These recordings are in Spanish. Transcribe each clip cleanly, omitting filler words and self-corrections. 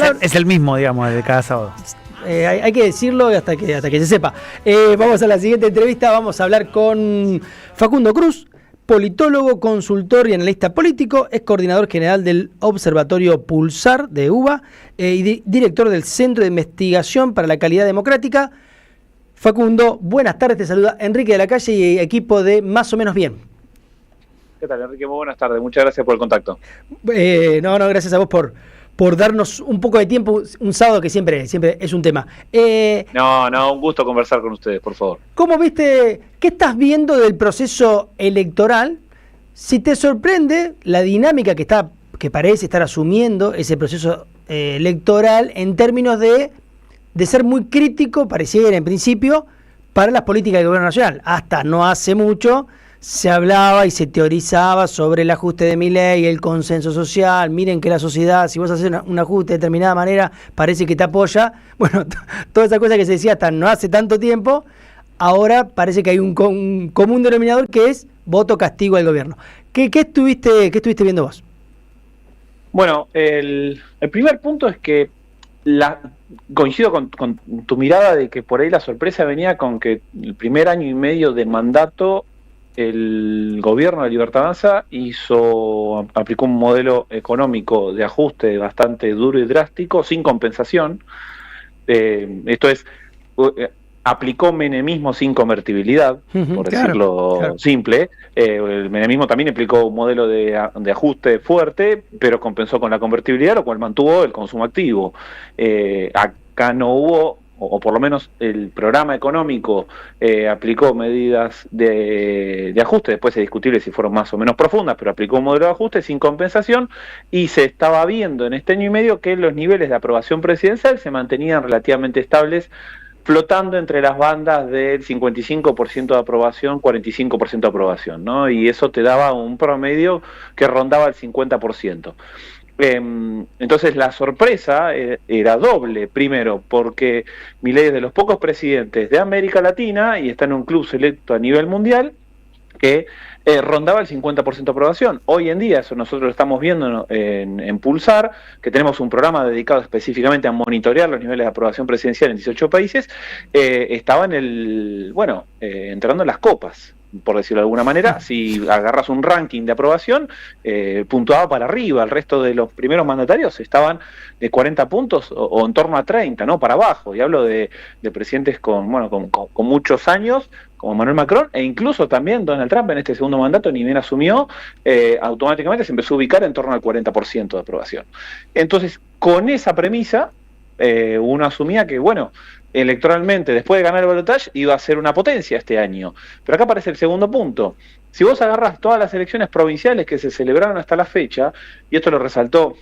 resultado es el mismo, digamos, de cada sábado. Hay que decirlo hasta que se sepa. Vamos a la siguiente entrevista. Vamos a hablar con Facundo Cruz, politólogo, consultor y analista político, es coordinador general del Observatorio Pulsar de UBA y director del Centro de Investigación para la Calidad Democrática. Facundo, buenas tardes, te saluda Enrique de la Calle y equipo de Más o Menos Bien. ¿Qué tal, Enrique? Muy buenas tardes, muchas gracias por el contacto. Gracias a vos por darnos un poco de tiempo, un sábado que siempre es un tema. Un gusto conversar con ustedes, por favor. ¿Cómo viste, qué estás viendo del proceso electoral? Si te sorprende la dinámica que parece estar asumiendo ese proceso electoral en términos de ser muy crítico, pareciera en principio, para las políticas del gobierno nacional. Hasta no hace mucho se hablaba y se teorizaba sobre el ajuste de Milei, el consenso social. Miren que la sociedad, si vos haces un ajuste de determinada manera, parece que te apoya. Bueno, toda esa cosa que se decía hasta no hace tanto tiempo, ahora parece que hay un común denominador que es voto castigo al gobierno. ¿Qué estuviste viendo vos? Bueno, el primer punto es que coincido con tu mirada de que por ahí la sorpresa venía con que el primer año y medio de mandato el gobierno de Libertad Avanza aplicó un modelo económico de ajuste bastante duro y drástico, sin compensación. Esto es, aplicó menemismo sin convertibilidad, por decirlo simple. El menemismo también aplicó un modelo de ajuste fuerte, pero compensó con la convertibilidad, lo cual mantuvo el consumo activo. Acá no hubo, o por lo menos el programa económico aplicó medidas de ajuste, después es discutible si fueron más o menos profundas, pero aplicó un modelo de ajuste sin compensación, y se estaba viendo en este año y medio que los niveles de aprobación presidencial se mantenían relativamente estables, flotando entre las bandas del 55% de aprobación, 45% de aprobación, ¿no? Y eso te daba un promedio que rondaba el 50%. Entonces la sorpresa era doble. Primero, porque Milei es de los pocos presidentes de América Latina y está en un club selecto a nivel mundial que rondaba el 50% de aprobación. Hoy en día, eso nosotros lo estamos viendo en Pulsar, que tenemos un programa dedicado específicamente a monitorear los niveles de aprobación presidencial en 18 países, estaba entrando en las copas, por decirlo de alguna manera. Si agarras un ranking de aprobación, puntuaba para arriba. El resto de los primeros mandatarios estaban de 40 puntos o en torno a 30, ¿no? Para abajo. Y hablo de presidentes con muchos años, como Emmanuel Macron, e incluso también Donald Trump en este segundo mandato, ni bien asumió, automáticamente se empezó a ubicar en torno al 40% de aprobación. Entonces, con esa premisa, uno asumía que, electoralmente, después de ganar el balotaje, iba a ser una potencia este año. Pero acá aparece el segundo punto. Si vos agarrás todas las elecciones provinciales que se celebraron hasta la fecha, y esto lo resaltó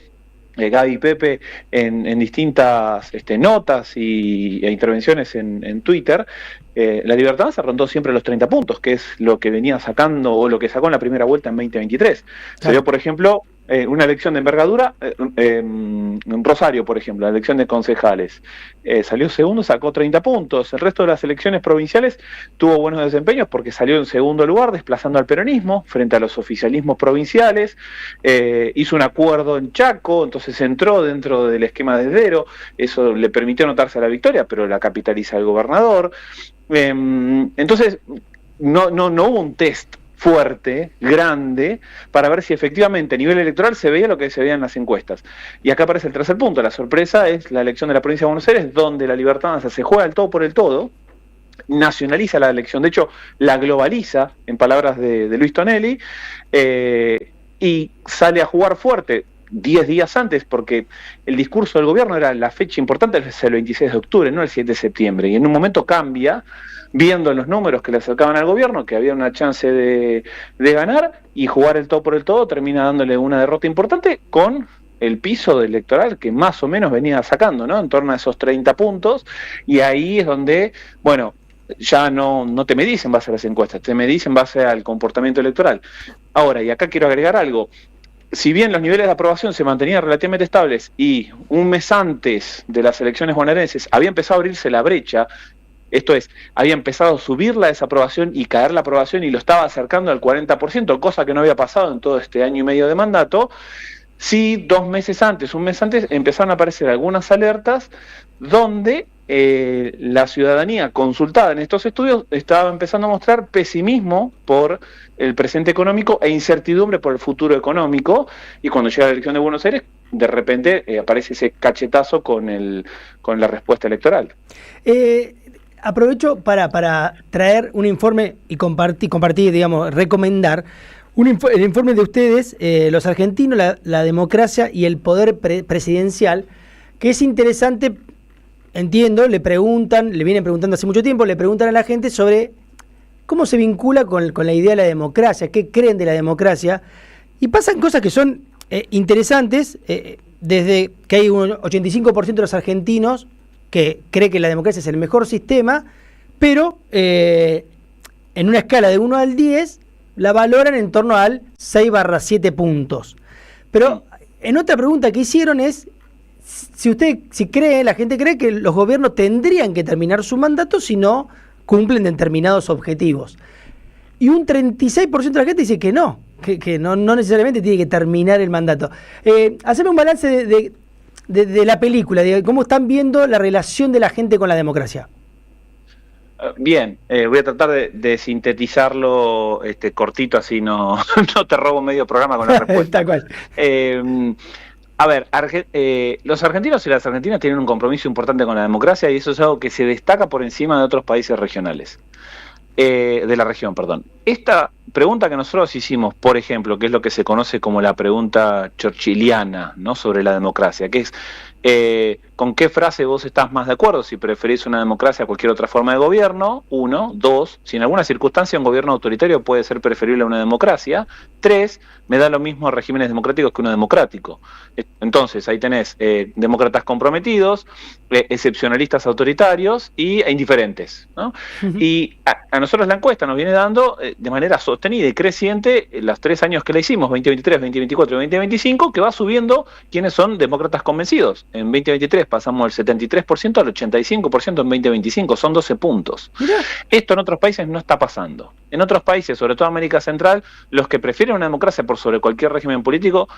Gaby y Pepe en distintas notas e intervenciones en Twitter, la Libertad Avanza rondó siempre los 30 puntos, que es lo que venía sacando, o lo que sacó en la primera vuelta en 2023. Salió, por ejemplo, una elección de envergadura, en Rosario, por ejemplo, la elección de concejales. Salió segundo, sacó 30 puntos. El resto de las elecciones provinciales tuvo buenos desempeños porque salió en segundo lugar, desplazando al peronismo frente a los oficialismos provinciales. Hizo un acuerdo en Chaco, entonces entró dentro del esquema de Esdero. Eso le permitió anotarse a la victoria, pero la capitaliza el gobernador. Entonces, no hubo un test fuerte, grande, para ver si efectivamente a nivel electoral se veía lo que se veía en las encuestas. Y acá aparece el tercer punto. La sorpresa es la elección de la provincia de Buenos Aires, donde la Libertad Avanza se juega el todo por el todo, nacionaliza la elección, de hecho la globaliza, en palabras de Luis Tonelli, y sale a jugar fuerte 10 días antes, porque el discurso del gobierno era la fecha importante, es el 26 de octubre, no el 7 de septiembre, y en un momento cambia, viendo los números que le acercaban al gobierno, que había una chance de ganar, y jugar el todo por el todo termina dándole una derrota importante con el piso electoral que más o menos venía sacando, ¿no? En torno a esos 30 puntos, y ahí es donde, ya no te medís en base a las encuestas, te medís en base al comportamiento electoral. Ahora, y acá quiero agregar algo. Si bien los niveles de aprobación se mantenían relativamente estables y un mes antes de las elecciones bonaerenses había empezado a abrirse la brecha, esto es, había empezado a subir la desaprobación y caer la aprobación y lo estaba acercando al 40%, cosa que no había pasado en todo este año y medio de mandato, Sí, 2 meses antes, un mes antes, empezaron a aparecer algunas alertas donde la ciudadanía consultada en estos estudios estaba empezando a mostrar pesimismo por el presente económico e incertidumbre por el futuro económico, y cuando llega la elección de Buenos Aires, de repente aparece ese cachetazo con la respuesta electoral. Aprovecho para traer un informe y compartir, digamos, recomendar el informe de ustedes, los argentinos, la democracia y el poder presidencial, que es interesante. Entiendo, le vienen preguntando hace mucho tiempo, le preguntan a la gente sobre cómo se vincula con la idea de la democracia, qué creen de la democracia, y pasan cosas que son interesantes, desde que hay un 85% de los argentinos que cree que la democracia es el mejor sistema, pero en una escala de 1 al 10, la valoran en torno al 6/7 puntos. Pero en otra pregunta que hicieron es, la gente cree que los gobiernos tendrían que terminar su mandato si no cumplen determinados objetivos. Y un 36% de la gente dice que no necesariamente tiene que terminar el mandato. Haceme un balance de la película, de cómo están viendo la relación de la gente con la democracia. Bien, voy a tratar de sintetizarlo cortito, así no te robo medio programa con la respuesta. Tal cual. A ver, los argentinos y las argentinas tienen un compromiso importante con la democracia, y eso es algo que se destaca por encima de otros países regionales. De la región, perdón. Esta pregunta que nosotros hicimos, por ejemplo, que es lo que se conoce como la pregunta churchilliana, ¿no?, sobre la democracia, que es ¿con qué frase vos estás más de acuerdo? Si preferís una democracia a cualquier otra forma de gobierno, 1. 2, si en alguna circunstancia un gobierno autoritario puede ser preferible a una democracia. 3, me da lo mismo regímenes democráticos que uno democrático. Entonces, ahí tenés demócratas comprometidos, excepcionalistas autoritarios e indiferentes, ¿no? Uh-huh. Y a nosotros la encuesta nos viene dando de manera sostenida y creciente los 3 años que la hicimos, 2023, 2024 y 2025, que va subiendo quiénes son demócratas convencidos. En 2023 pasamos del 73% al 85% en 2025, son 12 puntos. Mirá. Esto en otros países no está pasando. En otros países, sobre todo América Central, los que prefieren una democracia por sobre cualquier régimen político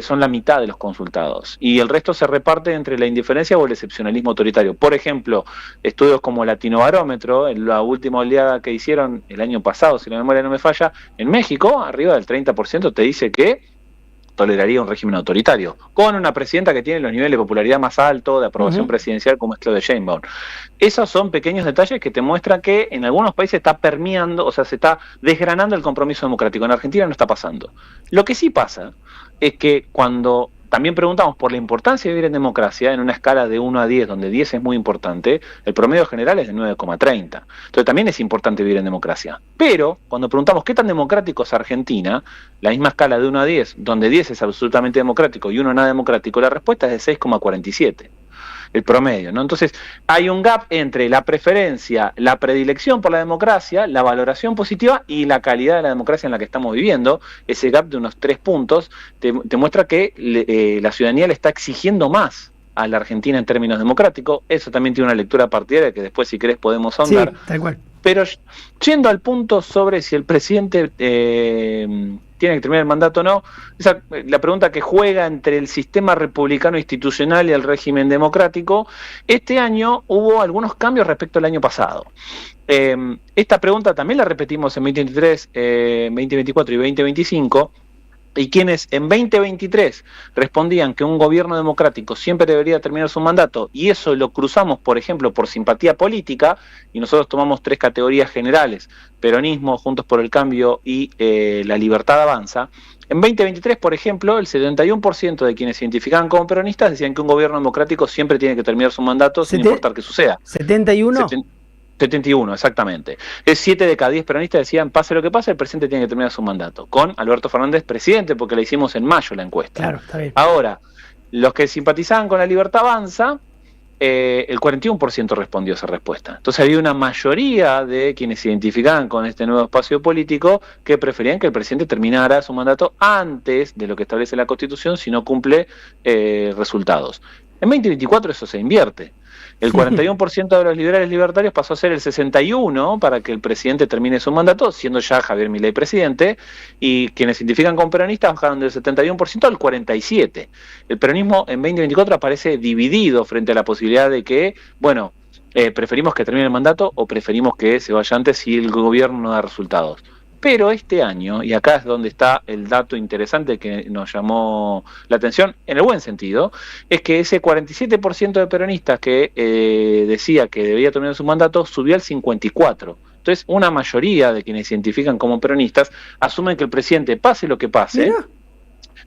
son la mitad de los consultados, y el resto se reparte entre la indiferencia o el excepcionalismo autoritario. Por ejemplo, estudios como Latinobarómetro, en la última oleada que hicieron el año pasado, si la memoria no me falla, en México, arriba del 30% te dice que toleraría un régimen autoritario, con una presidenta que tiene los niveles de popularidad más altos, de aprobación presidencial, como es Claudia Sheinbaum. Esos son pequeños detalles que te muestran que en algunos países está permeando, o sea, se está desgranando el compromiso democrático. En Argentina no está pasando. Lo que sí pasa es que cuando también preguntamos por la importancia de vivir en democracia, en una escala de 1 a 10, donde 10 es muy importante, el promedio general es de 9,30. Entonces también es importante vivir en democracia. Pero cuando preguntamos qué tan democrático es Argentina, la misma escala de 1 a 10, donde 10 es absolutamente democrático y 1 nada democrático, la respuesta es de 6,47. El promedio, ¿no? Entonces hay un gap entre la preferencia, la predilección por la democracia, la valoración positiva y la calidad de la democracia en la que estamos viviendo. Ese gap de unos 3 puntos te muestra que la ciudadanía le está exigiendo más a la Argentina en términos democráticos. Eso también tiene una lectura partidaria que después, si querés, podemos ahondar. Sí, tal cual. Pero yendo al punto sobre si el presidente tiene que terminar el mandato o no, la pregunta que juega entre el sistema republicano institucional y el régimen democrático, este año hubo algunos cambios respecto al año pasado. Esta pregunta también la repetimos en 2023, 2024 y 2025, y quienes en 2023 respondían que un gobierno democrático siempre debería terminar su mandato, y eso lo cruzamos, por ejemplo, por simpatía política, y nosotros tomamos 3 categorías generales: peronismo, Juntos por el Cambio y La Libertad Avanza. En 2023, por ejemplo, el 71% de quienes se identificaban como peronistas decían que un gobierno democrático siempre tiene que terminar su mandato sin importar qué suceda. ¿71? 71, exactamente. 7 de cada 10 peronistas decían, pase lo que pase, el presidente tiene que terminar su mandato. Con Alberto Fernández presidente, porque la hicimos en mayo la encuesta. Claro, está bien. Ahora, los que simpatizaban con La Libertad Avanza, el 41% respondió esa respuesta. Entonces había una mayoría de quienes se identificaban con este nuevo espacio político que preferían que el presidente terminara su mandato antes de lo que establece la Constitución si no cumple resultados. En 2024 eso se invierte. El 41% de los liberales libertarios pasó a ser el 61% para que el presidente termine su mandato, siendo ya Javier Milei presidente, y quienes se identifican como peronistas bajaron del 71% al 47%. El peronismo en 2024 aparece dividido frente a la posibilidad de que, bueno, preferimos que termine el mandato o preferimos que se vaya antes si el gobierno no da resultados. Pero este año, y acá es donde está el dato interesante que nos llamó la atención, en el buen sentido, es que ese 47% de peronistas que decía que debía terminar su mandato subió al 54%. Entonces, una mayoría de quienes se identifican como peronistas asumen que el presidente, pase lo que pase, Mirá.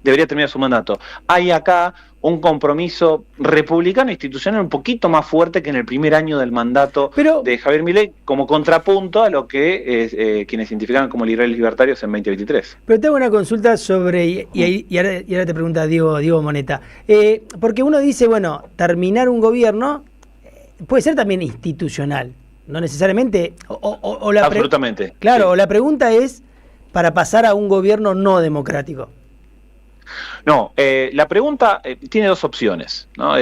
debería terminar su mandato. Hay acá un compromiso republicano institucional un poquito más fuerte que en el primer año del mandato de Javier Milei, como contrapunto a lo que quienes identificaban como liberales libertarios en 2023. Pero tengo una consulta sobre, y ahora te pregunta Diego Moneta, porque uno dice, bueno, terminar un gobierno puede ser también institucional, no necesariamente, Absolutamente. Claro, sí. o la pregunta es para pasar a un gobierno no democrático. No, la pregunta tiene dos opciones, ¿no?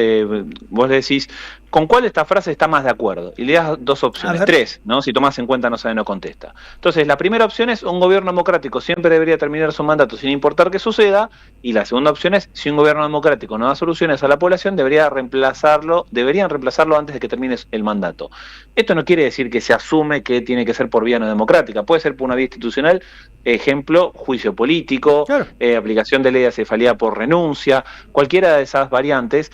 Vos le decís, ¿con cuál de estas frases está más de acuerdo? Y le das dos opciones, tres, ¿no? Si tomás en cuenta no sabe, no contesta. Entonces, la primera opción es, un gobierno democrático siempre debería terminar su mandato sin importar qué suceda, y la segunda opción es, si un gobierno democrático no da soluciones a la población, deberían reemplazarlo antes de que termine el mandato. Esto no quiere decir que se asume que tiene que ser por vía no democrática, puede ser por una vía institucional, ejemplo, juicio político, claro, aplicación de ley de acefalía por renuncia, cualquiera de esas variantes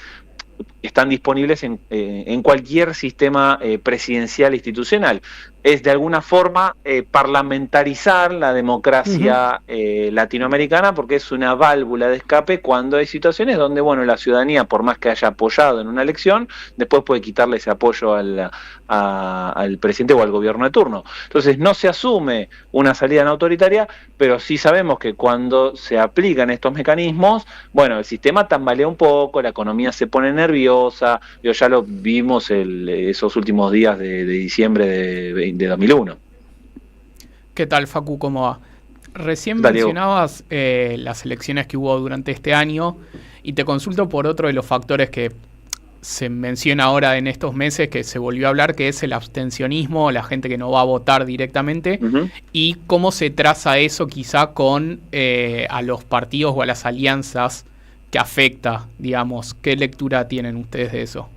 están disponibles en cualquier sistema presidencial institucional. Es de alguna forma parlamentarizar la democracia latinoamericana, porque es una válvula de escape cuando hay situaciones donde, bueno, la ciudadanía, por más que haya apoyado en una elección, después puede quitarle ese apoyo al presidente o al gobierno de turno. Entonces no se asume una salida no autoritaria, pero sí sabemos que cuando se aplican estos mecanismos, bueno, el sistema tambalea un poco, la economía se pone nerviosa, ya lo vimos esos últimos días de diciembre de 2001. ¿Qué tal, Facu? ¿Cómo va? Recién mencionabas las elecciones que hubo durante este año y te consulto por otro de los factores que se menciona ahora en estos meses, que se volvió a hablar, que es el abstencionismo, la gente que no va a votar directamente, y cómo se traza eso quizá con a los partidos o a las alianzas que afecta, digamos. ¿Qué lectura tienen ustedes de eso?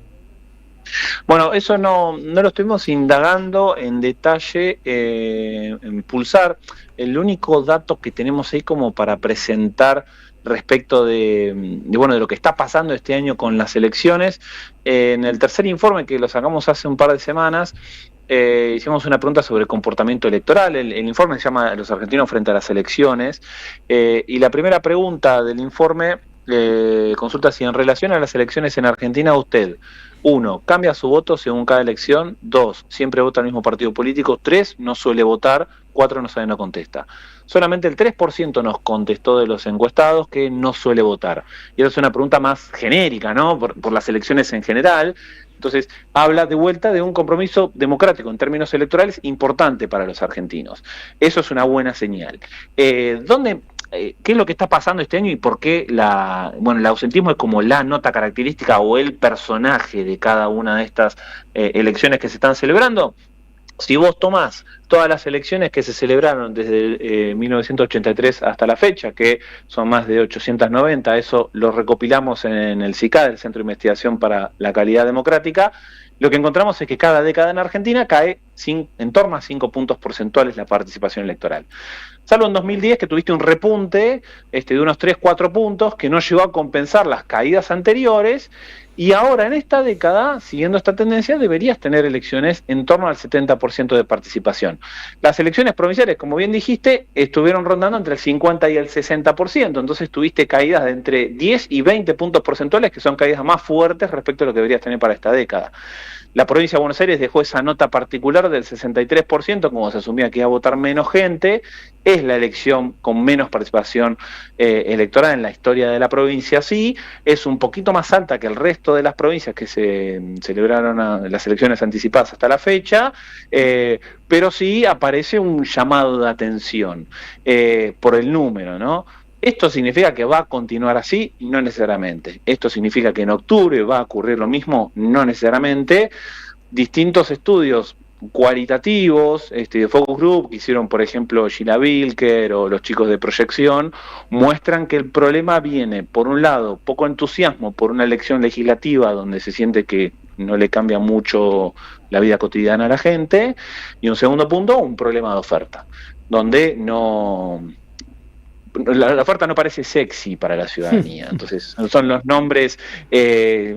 Bueno, eso no lo estuvimos indagando en detalle en Pulsar. El único dato que tenemos ahí como para presentar respecto de lo que está pasando este año con las elecciones, en el tercer informe que lo sacamos hace un par de semanas, hicimos una pregunta sobre el comportamiento electoral. El informe se llama Los argentinos frente a las elecciones, y la primera pregunta del informe consulta si en relación a las elecciones en Argentina usted, 1, cambia su voto según cada elección, 2, siempre vota al mismo partido político, 3, no suele votar, 4, no sabe, no contesta. Solamente el 3% nos contestó de los encuestados que no suele votar. Y eso es una pregunta más genérica, ¿no? Por las elecciones en general. Entonces, habla de vuelta de un compromiso democrático en términos electorales importante para los argentinos. Eso es una buena señal. ¿Qué es lo que está pasando este año y por qué el ausentismo es como la nota característica o el personaje de cada una de estas elecciones que se están celebrando? Si vos tomás todas las elecciones que se celebraron desde 1983 hasta la fecha, que son más de 890, eso lo recopilamos en el CICAD, el Centro de Investigación para la Calidad Democrática, lo que encontramos es que cada década en Argentina cae en torno a 5 puntos porcentuales la participación electoral. Salvo en 2010 que tuviste un repunte de unos 3-4 puntos que no llegó a compensar las caídas anteriores, y ahora en esta década, siguiendo esta tendencia, deberías tener elecciones en torno al 70% de participación. Las elecciones provinciales, como bien dijiste, estuvieron rondando entre el 50 y el 60%, entonces tuviste caídas de entre 10 y 20 puntos porcentuales, que son caídas más fuertes respecto a lo que deberías tener para esta década. La provincia de Buenos Aires dejó esa nota particular del 63%, como se asumía que iba a votar menos gente. Es la elección con menos participación electoral en la historia de la provincia, sí. Es un poquito más alta que el resto de las provincias que se celebraron las elecciones anticipadas hasta la fecha, pero sí aparece un llamado de atención por el número, ¿no? ¿Esto significa que va a continuar así? No necesariamente. ¿Esto significa que en octubre va a ocurrir lo mismo? No necesariamente. Distintos estudios cualitativos de focus group que hicieron, por ejemplo, Gina Wilker o los chicos de proyección, muestran que el problema viene, por un lado, poco entusiasmo por una elección legislativa donde se siente que no le cambia mucho la vida cotidiana a la gente, y un segundo punto, un problema de oferta, donde la oferta no parece sexy para la ciudadanía. Entonces son los nombres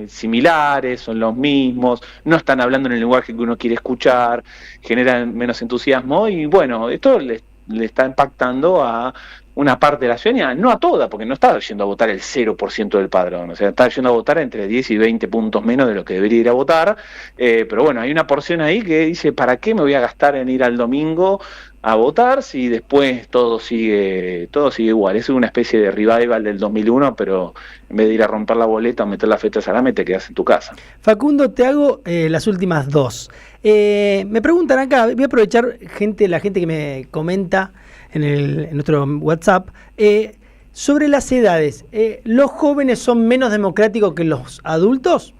similares, son los mismos, no están hablando en el lenguaje que uno quiere escuchar, generan menos entusiasmo, y bueno, esto le está impactando a una parte de la ciudadanía, no a toda, porque no está yendo a votar el 0% del padrón, o sea, está yendo a votar entre 10 y 20 puntos menos de lo que debería ir a votar, pero bueno, hay una porción ahí que dice, ¿para qué me voy a gastar en ir al domingo a votar si después todo sigue igual? Es una especie de revival del 2001, pero en vez de ir a romper la boleta o meter la fecha salame, te quedas en tu casa. Facundo, te hago las últimas dos. Me preguntan acá, voy a aprovechar la gente que me comenta en nuestro WhatsApp, sobre las edades. ¿Los jóvenes son menos democráticos que los adultos?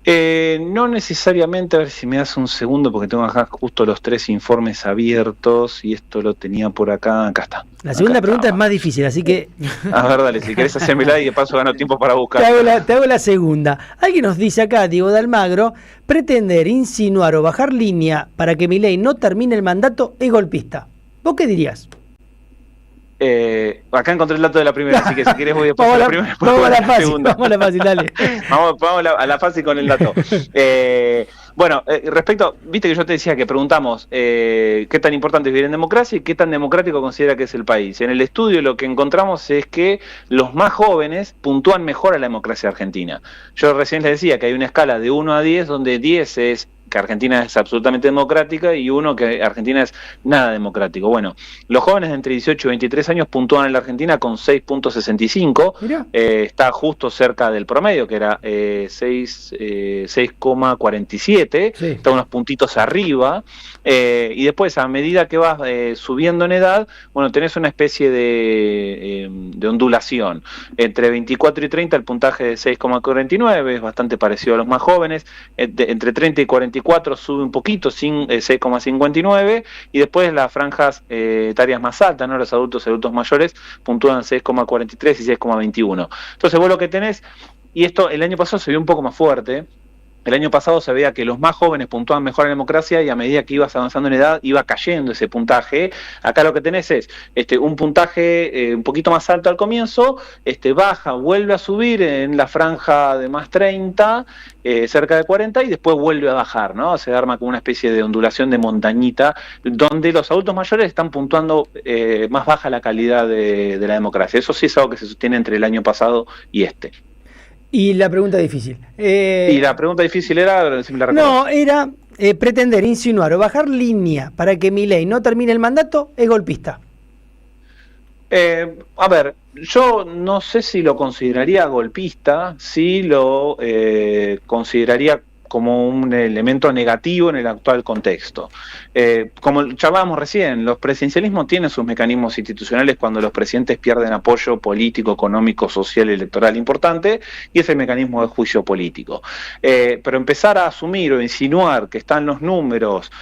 No necesariamente. A ver si me das un segundo, porque tengo acá justo los 3 informes abiertos y esto lo tenía por acá. Acá está. La segunda pregunta es más difícil, así que... A ver, dale, si querés hacérmela y de paso gano tiempo para buscar. Te hago la segunda. Alguien nos dice acá, Diego de Almagro, pretender, insinuar o bajar línea para que Milei no termine el mandato es golpista. ¿Vos qué dirías? Acá encontré el dato de la primera, así que si querés voy después a la primera. Vamos a la fácil, dale. Vamos a la fácil con el dato. Bueno, respecto, viste que yo te decía que preguntamos qué tan importante es vivir en democracia y qué tan democrático considera que es el país. En el estudio lo que encontramos es que los más jóvenes puntúan mejor a la democracia argentina. Yo recién les decía que hay una escala de 1 a 10, donde 10 es que Argentina es absolutamente democrática y 1 que Argentina es nada democrático. Bueno, los jóvenes de entre 18 y 23 años puntúan en la Argentina con 6.65, está justo cerca del promedio, que era 6,47, sí. Está unos puntitos arriba, y después a medida que vas subiendo en edad, bueno, tenés una especie de ondulación. Entre 24 y 30 el puntaje de 6,49, es bastante parecido a los más jóvenes, entre 30 y 44 sube un poquito, 6,59, y después las franjas etarias más altas, ¿no? Los adultos mayores puntúan 6,43 y 6,21. Entonces vos lo que tenés, y esto el año pasado se vio un poco más fuerte. El año pasado se veía que los más jóvenes puntuaban mejor en democracia y a medida que ibas avanzando en edad iba cayendo ese puntaje. Acá lo que tenés es un puntaje un poquito más alto al comienzo, baja, vuelve a subir en la franja de más 30, cerca de 40, y después vuelve a bajar, ¿no? Se arma como una especie de ondulación de montañita, donde los adultos mayores están puntuando más baja la calidad de la democracia. Eso sí es algo que se sostiene entre el año pasado y este. Y la pregunta difícil. Y la pregunta difícil era... Si me la no, era pretender, insinuar o bajar línea para que Milei no termine el mandato es golpista. A ver, yo no sé si lo consideraría golpista, sí lo consideraría como un elemento negativo en el actual contexto. Como charlábamos recién, los presidencialismos tienen sus mecanismos institucionales cuando los presidentes pierden apoyo político, económico, social y electoral importante, y ese mecanismo de juicio político. Pero empezar a asumir o insinuar que están los números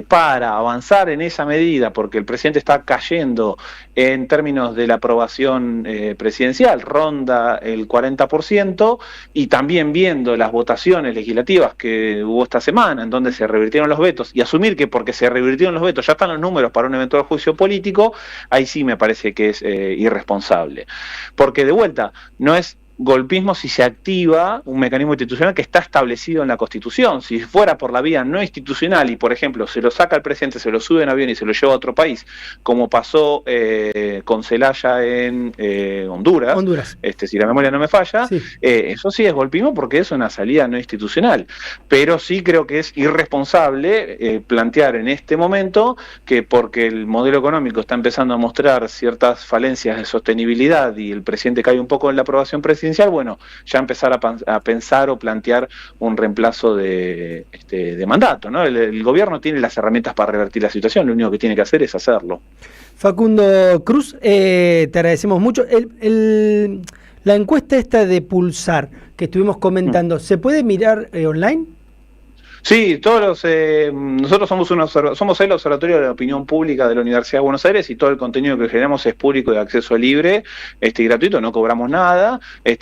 para avanzar en esa medida, porque el presidente está cayendo en términos de la aprobación presidencial, ronda el 40%, y también viendo las votaciones legislativas que hubo esta semana, en donde se revirtieron los vetos, y asumir que porque se revirtieron los vetos ya están los números para un eventual juicio político, ahí sí me parece que es irresponsable. Porque de vuelta, no es golpismo si se activa un mecanismo institucional que está establecido en la Constitución. Si fuera por la vía no institucional y, por ejemplo, se lo saca al presidente, se lo sube en avión y se lo lleva a otro país, como pasó con Zelaya en Honduras, si la memoria no me falla, sí. Eso sí es golpismo porque es una salida no institucional. Pero sí creo que es irresponsable plantear en este momento que porque el modelo económico está empezando a mostrar ciertas falencias de sostenibilidad y el presidente cae un poco en la aprobación presidencial, presidencial, bueno, ya empezar a pensar o plantear un reemplazo de mandato, ¿no? El gobierno tiene las herramientas para revertir la situación, lo único que tiene que hacer es hacerlo. Facundo Cruz, te agradecemos mucho. La encuesta esta de Pulsar que estuvimos comentando, ¿se puede mirar online? Sí, nosotros somos el Observatorio de la Opinión Pública de la Universidad de Buenos Aires y todo el contenido que generamos es público y de acceso libre y gratuito, no cobramos nada, de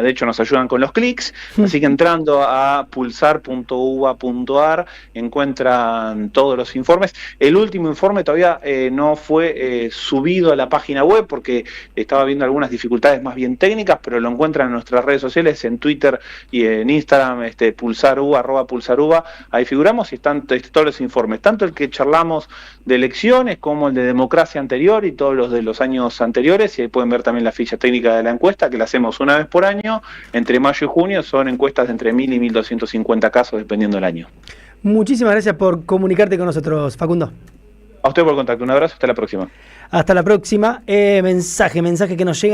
hecho nos ayudan con los clics, así que entrando a pulsar.uba.ar encuentran todos los informes. El último informe todavía no fue subido a la página web porque estaba viendo algunas dificultades más bien técnicas, pero lo encuentran en nuestras redes sociales, en Twitter y en Instagram, @pulsaruba, ahí figuramos y están todos los informes, tanto el que charlamos de elecciones como el de democracia anterior y todos los de los años anteriores, y ahí pueden ver también la ficha técnica de la encuesta, que la hacemos una vez por año, entre mayo y junio, son encuestas de entre 1.000 y 1.250 casos, dependiendo del año. Muchísimas gracias por comunicarte con nosotros, Facundo. A usted por el contacto, un abrazo, hasta la próxima. Hasta la próxima. Mensaje que nos llega.